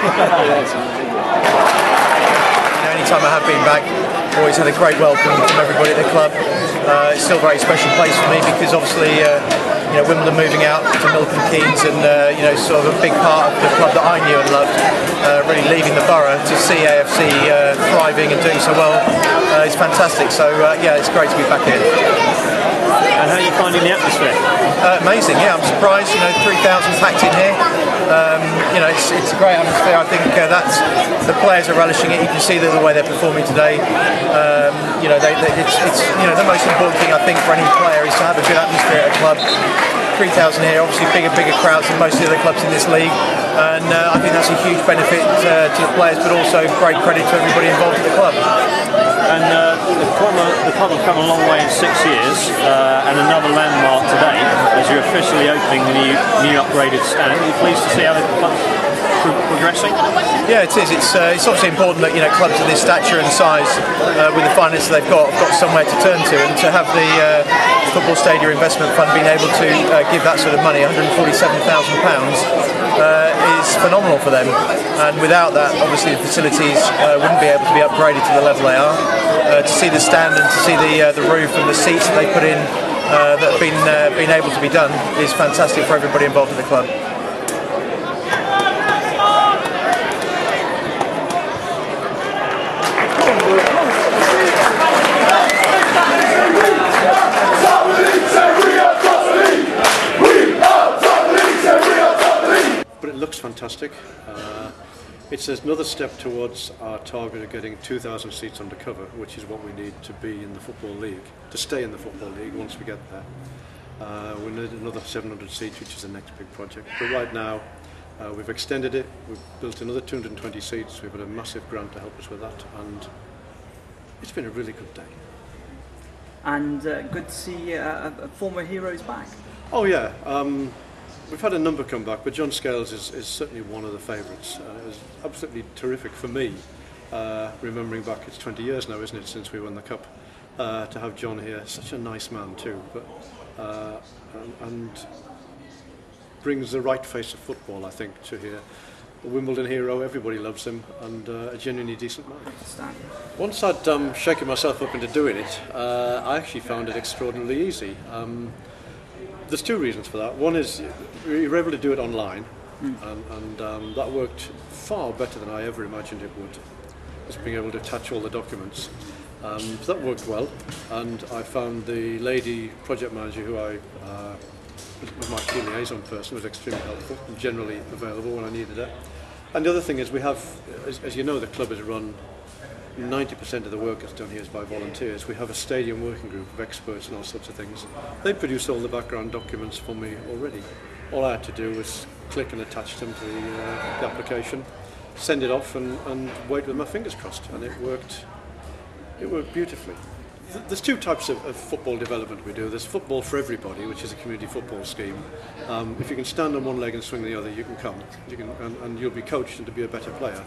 Anytime I have been back, always had a great welcome from everybody at the club. It's still a very special place for me because obviously Wimbledon moving out to Milton Keynes and sort of a big part of the club that I knew and loved, really leaving the borough to see AFC thriving and doing so well is fantastic. So yeah, it's great to be back here. And how are you finding the atmosphere? Amazing, yeah, I'm surprised, 3,000 packed in here. It's a great atmosphere. I think that's the players are relishing it. You can see the way they're performing today. It's the most important thing I think for any player is to have a good atmosphere at a club. 3,000 here, obviously bigger crowds than most of the other clubs in this league, and I think that's a huge benefit to the players, but also great credit to everybody involved at the club. And the club have come a long way in 6 years, and another landmark today as you're officially opening the new upgraded stand. Are you pleased to see how the club's progressing? Yeah, it is. It's obviously important that clubs of this stature and size, with the finances they've got somewhere to turn to, and to have the Football Stadium Investment Fund being able to give that sort of money, £147,000, is phenomenal for them. And without that, obviously the facilities wouldn't be able to be upgraded to the level they are. To see the stand and to see the roof and the seats that they put in that have been able to be done is fantastic for everybody involved in the club. But it looks fantastic. It's another step towards our target of getting 2,000 seats undercover, which is what we need to be in the Football League, to stay in the Football League once we get there. We need another 700 seats, which is the next big project. But right now, we've extended it, we've built another 220 seats, we've got a massive grant to help us with that, and it's been a really good day. And good to see former heroes back. Oh yeah. We've had a number come back, but John Scales is certainly one of the favourites. It was absolutely terrific for me, remembering back, it's 20 years now, isn't it, since we won the Cup, to have John here. Such a nice man too, but and brings the right face of football, I think, to here. A Wimbledon hero, everybody loves him, and a genuinely decent man. Once I'd shaken myself up into doing it, I actually found it extraordinarily easy. There's two reasons for that. One is you're able to do it online, and that worked far better than I ever imagined it would, just being able to attach all the documents. So that worked well, and I found the lady project manager who I was my key liaison person, was extremely helpful and generally available when I needed it. And the other thing is we have, as you know, the club is run, 90% of the work that's done here is by volunteers. We have a stadium working group of experts and all sorts of things. They produce all the background documents for me already. All I had to do was click and attach them to the application, send it off and wait with my fingers crossed, and it worked beautifully. There's two types of football development we do. There's football for everybody, which is a community football scheme. If you can stand on one leg and swing the other, you can come. And you'll be coached to be a better player.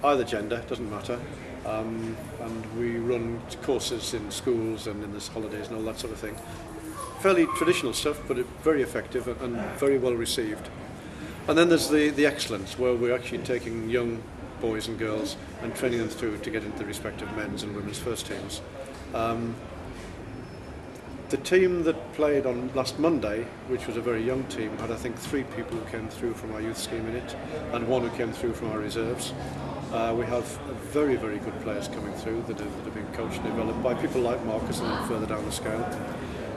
Either gender, doesn't matter. And we run courses in schools and in the holidays and all that sort of thing. Fairly traditional stuff, but very effective and very well received. And then there's the excellence, where we're actually taking young boys and girls and training them through to get into the respective men's and women's first teams. The team that played on last Monday, which was a very young team, had I think 3 people who came through from our youth scheme in it, and 1 who came through from our reserves. We have very, very good players coming through that have been coached and developed by people like Marcus and then further down the scale.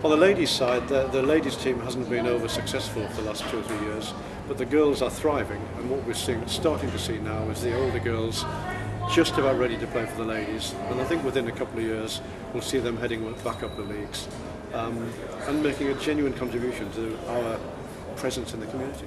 On the ladies' side, the ladies' team hasn't been over successful for the last 2 or 3 years, but the girls are thriving, and what we're starting to see now is the older girls just about ready to play for the ladies, and I think within a couple of years we'll see them heading back up the leagues and making a genuine contribution to our presence in the community.